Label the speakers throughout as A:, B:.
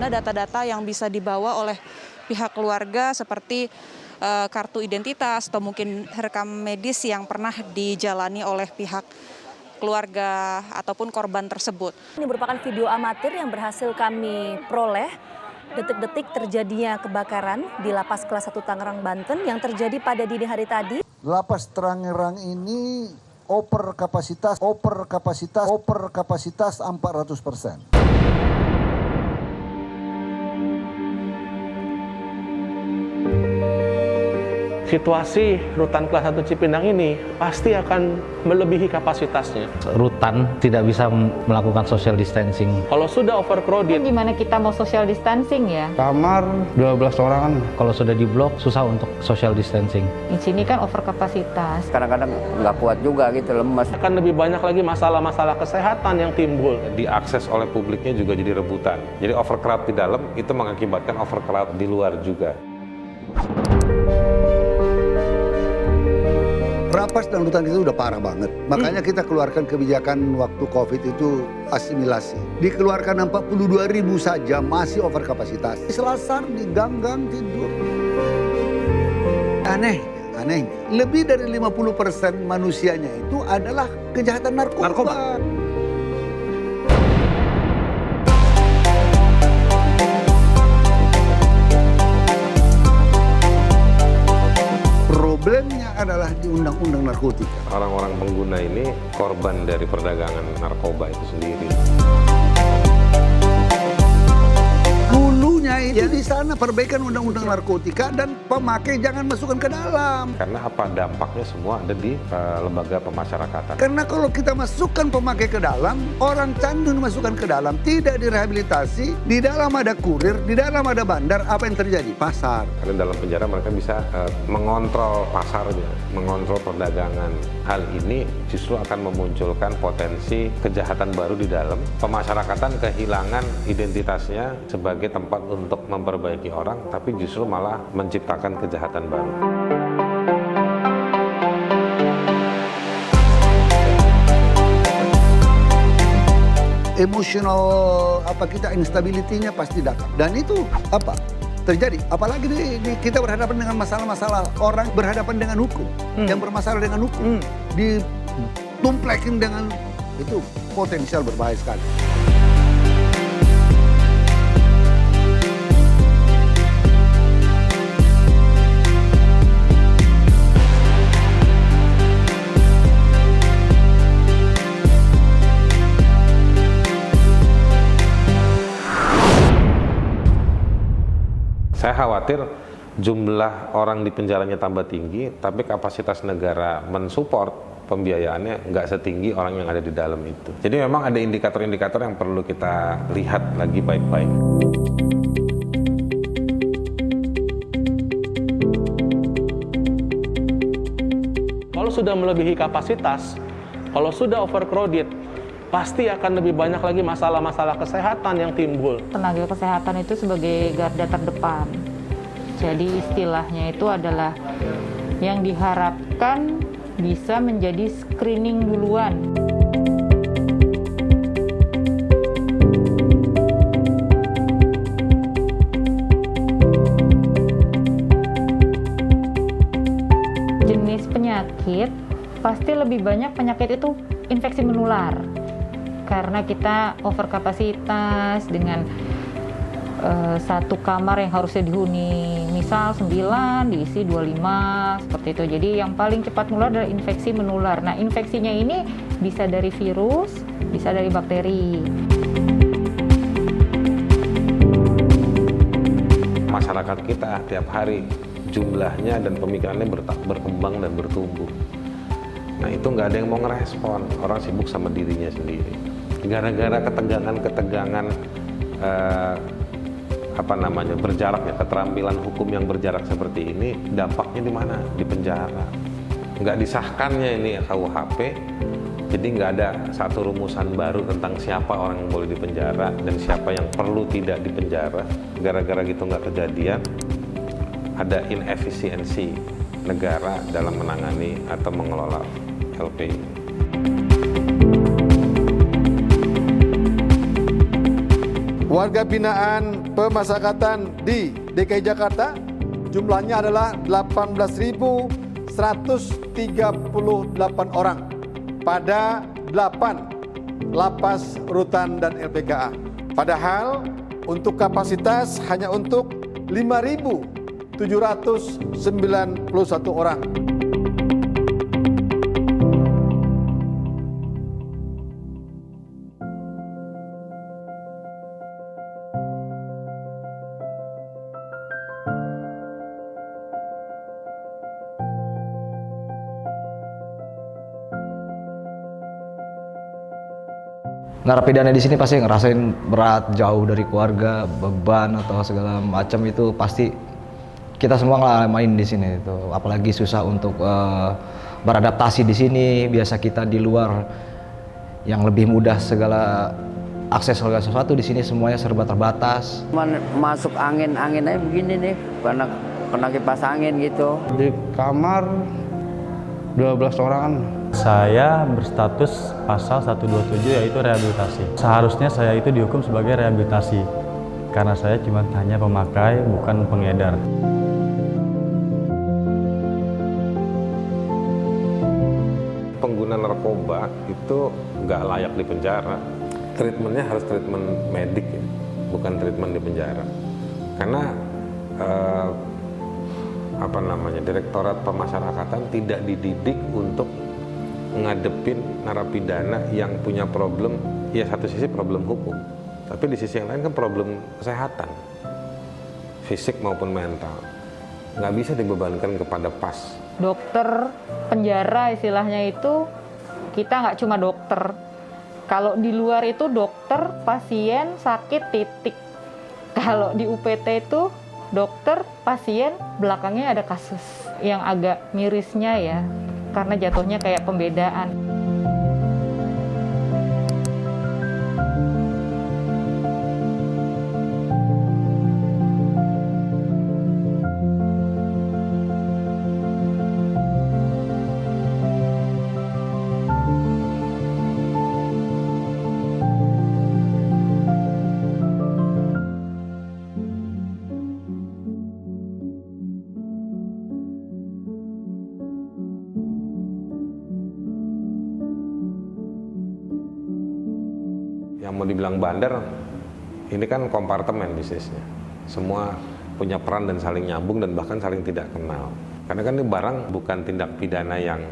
A: adalah data-data yang bisa dibawa oleh pihak keluarga seperti kartu identitas atau mungkin rekam medis yang pernah dijalani oleh pihak keluarga ataupun korban tersebut.
B: Ini merupakan video amatir yang berhasil kami peroleh detik-detik terjadinya kebakaran di Lapas Kelas 1 Tangerang, Banten yang terjadi pada dini hari tadi.
C: Lapas Tangerang ini over kapasitas 400%.
D: Situasi rutan kelas 1 Cipinang ini pasti akan melebihi kapasitasnya.
E: Rutan tidak bisa melakukan social distancing.
D: Kalau sudah overcrowded,
F: gimana kita mau social distancing ya?
G: Kamar 12 orang.
E: Kalau sudah di blok susah untuk social distancing.
F: Di sini kan overkapasitas.
H: Kadang-kadang nggak kuat juga gitu, lemas.
D: akan lebih banyak lagi masalah-masalah kesehatan yang timbul.
I: Diakses oleh publiknya juga jadi rebutan. Jadi overcrowd di dalam itu mengakibatkan overcrowd di luar juga.
C: Lapas dan rutan itu udah parah banget. Makanya kita keluarkan kebijakan waktu COVID itu asimilasi. Dikeluarkan 42.000 saja masih over kapasitas. Selasar di gang-gang tidur. Aneh. Lebih dari 50% manusianya itu adalah kejahatan narkoba. Problemnya adalah di undang-undang narkotika.
I: Orang-orang pengguna ini korban dari perdagangan narkoba itu sendiri.
C: Hulunya itu di sana perbaikan undang-undang narkotika dan pemakai jangan masukkan ke dalam.
I: Karena apa? Dampaknya semua ada di lembaga pemasyarakatan.
C: Karena kalau kita masukkan pemakai ke dalam, orang candu dimasukkan ke dalam, tidak direhabilitasi, di dalam ada kurir, di dalam ada bandar, apa yang terjadi? Pasar.
I: Karena dalam penjara mereka bisa mengontrol pasarnya, mengontrol perdagangan. Hal ini justru akan memunculkan potensi kejahatan baru di dalam. Pemasyarakatan kehilangan identitasnya sebagai tempat untuk memperbaiki orang, tapi justru malah menciptakan kejahatan baru.
C: Emosional kita instability-nya pasti datang. Dan itu terjadi. Apalagi kita berhadapan dengan masalah-masalah orang berhadapan dengan hukum. Yang bermasalah dengan hukum. Ditumplekin dengan itu potensial berbahaya sekali.
I: Saya khawatir jumlah orang di penjaranya tambah tinggi, tapi kapasitas negara mensupport pembiayaannya nggak setinggi orang yang ada di dalam itu. Jadi memang ada indikator-indikator yang perlu kita lihat lagi baik-baik.
D: kalau sudah melebihi kapasitas, kalau sudah overcrowded, pasti akan lebih banyak lagi masalah-masalah kesehatan yang timbul.
F: Tenaga kesehatan itu sebagai garda terdepan. Jadi istilahnya itu adalah yang diharapkan bisa menjadi screening duluan. Jenis penyakit, pasti lebih banyak penyakit itu infeksi menular. Karena kita overkapasitas dengan satu kamar yang harusnya dihuni misal 9 diisi 25 seperti itu. Jadi yang paling cepat menular adalah infeksi menular. Nah, infeksinya ini bisa dari virus, bisa dari bakteri.
I: Masyarakat kita tiap hari jumlahnya dan pemikirannya berkembang dan bertumbuh. Nah, itu nggak ada yang mau ngerespon. Orang sibuk sama dirinya sendiri. Gara-gara ketegangan berjarak ya, keterampilan hukum yang berjarak seperti ini, dampaknya di mana? Di penjara. Nggak disahkannya ini KUHP, jadi nggak ada satu rumusan baru tentang siapa orang yang boleh dipenjara dan siapa yang perlu tidak dipenjara. Gara-gara gitu nggak kejadian, ada inefisiensi negara dalam menangani atau mengelola LPI.
G: Warga binaan
J: pemasyarakatan di DKI Jakarta jumlahnya adalah 18.138 orang pada 8 lapas rutan dan LPKA. Padahal untuk kapasitas hanya untuk 5.791 orang.
E: Narapidana di sini pasti ngerasain berat, jauh dari keluarga, beban atau segala macam itu pasti kita semua ngalamin di sini itu. Apalagi susah untuk beradaptasi di sini. Biasa kita di luar yang lebih mudah segala akses segala sesuatu, di sini semuanya serba terbatas.
H: Masuk angin aja begini nih, kena kipas angin gitu.
G: Di kamar 12 orang.
K: Saya berstatus pasal 127 yaitu rehabilitasi. Seharusnya saya itu dihukum sebagai rehabilitasi karena saya cuma hanya pemakai, bukan pengedar.
I: Pengguna narkoba itu nggak layak di penjara. Treatmentnya harus treatment medik ya, bukan treatment di penjara. Karena Direktorat Pemasyarakatan tidak dididik untuk ngadepin narapidana yang punya problem, ya satu sisi problem hukum, tapi di sisi yang lain kan problem kesehatan, fisik maupun mental. Nggak bisa dibebankan kepada PAS.
F: Dokter penjara istilahnya itu, kita nggak cuma dokter. Kalau di luar itu dokter, pasien, sakit, titik. Kalau di UPT itu dokter, pasien, belakangnya ada kasus. Yang agak mirisnya ya, karena jatuhnya kayak pembedaan.
I: Yang mau dibilang bandar, ini kan kompartemen bisnisnya. Semua punya peran dan saling nyambung dan bahkan saling tidak kenal. Karena kan ini barang bukan tindak pidana yang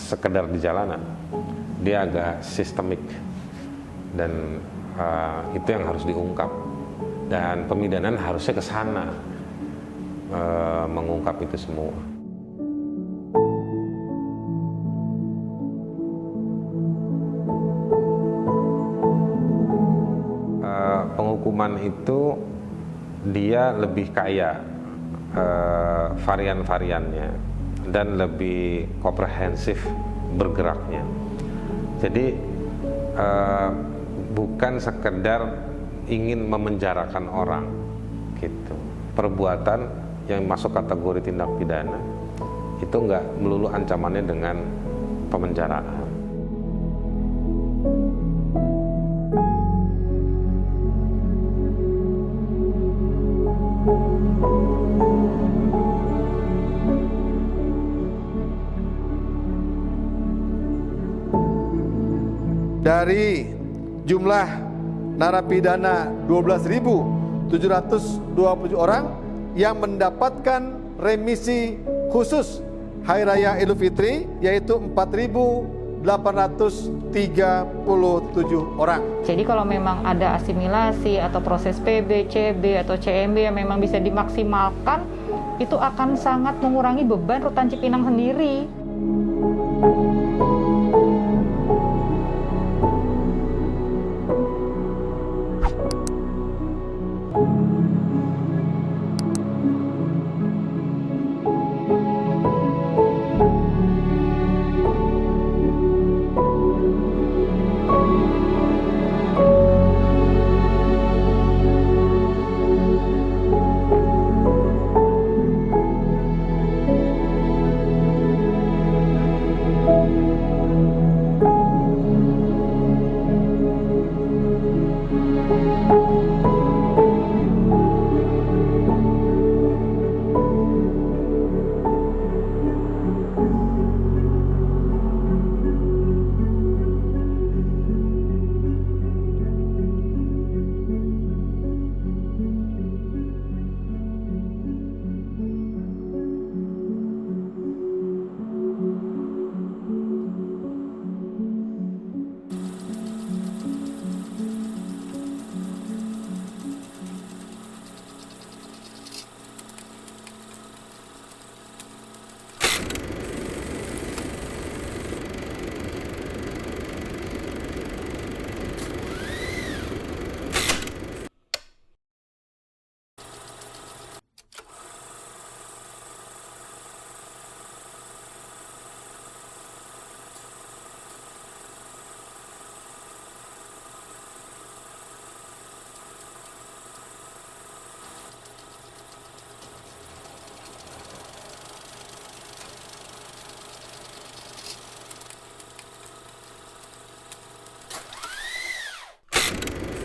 I: sekedar di jalanan. Dia agak sistemik dan itu yang harus diungkap. Dan pemidanan harusnya ke sana mengungkap itu semua. Penghukuman itu dia lebih kaya varian-variannya dan lebih komprehensif bergeraknya. Jadi bukan sekedar ingin memenjarakan orang gitu. Perbuatan yang masuk kategori tindak pidana itu nggak melulu ancamannya dengan pemenjaraan.
J: Dari jumlah narapidana 12.720 orang yang mendapatkan remisi khusus Hari Raya Idul Fitri, yaitu 4.837 orang.
F: Jadi kalau memang ada asimilasi atau proses PB, CB atau CMB yang memang bisa dimaksimalkan, itu akan sangat mengurangi beban Rutan Cipinang sendiri.